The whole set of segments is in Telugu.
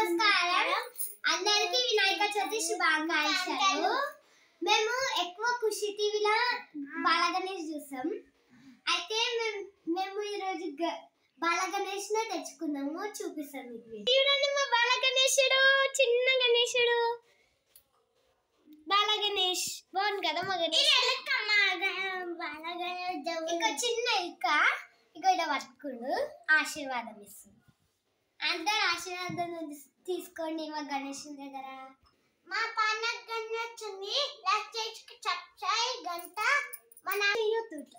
నమస్కారం అందరికీ వినాయక చవితి శుభాకాంక్షలు. మేము ఎక్కువ ఖుషి టీవీలో బాలగణేష్ చూసాం. అయితే మేము ఈ రోజు బాలగణేష్ ని తెచ్చుకున్నాము, చూపిస్తాం మీకు. చూడండి మా బాలగణేశుడు, చిన్న గణేశుడు బాలగణేష్ బాగుంది కదా. మా గణేష్ ఇంకా చిన్న ఇక ఇక్కడ పట్టుకుండు ఆశీర్వాదం ఇస్తుంది. అందరు ఆశీర్వాదం తీసుకోండి మా గణేష్ దగ్గర. మా పండగ గణేషుని లైక్ చేసి సబ్స్క్రైబ్ గంట మన యూట్యూబ్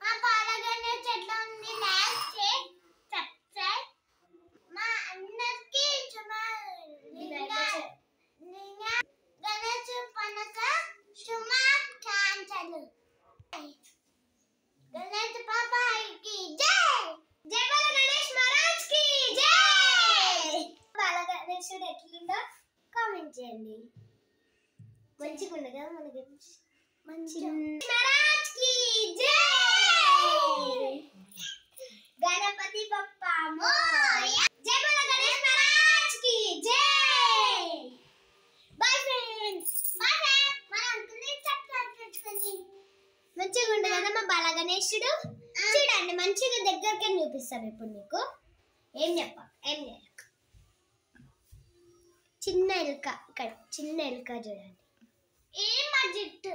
మా పాల గణేష్ ఎట్లా ఉంది లైక్ చేసి సబ్స్క్రైబ్. మా అందరికి గణేష్ పండగ శుభాకాంక్షలు. గణేష్ బాబాకి జై. జై బాల గణేష్ మహారాజ్ కి జై. బాల గణేశుడు ఎట్లుందో కామెంట్ చేయండి. మంచిగా ఉంది కదా మన గణేష్. మహారాజ్ కి జై. గణపతి బప్పా మోరియా. జై బాల గణేష్ మహారాజ్ కి జై. Bye friends. Bye friends. మన అంకుల్ని సబ్స్క్రైబ్ చేసుకోండి. మంచిగా ఉంది కదా మా బాల గణేశుడు. చూడండి మంచిగా దగ్గరికి చూపిస్తాను ఇప్పుడు మీకు. ఏం చేయాలి. చిన్న ఎలుక, ఇక్కడ చిన్న ఎలుక చూడండి. ఏం జిట్టు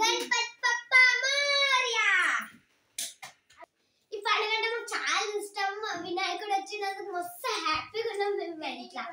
గణపతి బప్పా మోరియా. ఈ పండుగ అంటే మాకు చాలా ఇష్టం. వినాయకుడు వచ్చినందుకు మస్తు హ్యాపీగా ఉన్నాం మేము. ఇట్లా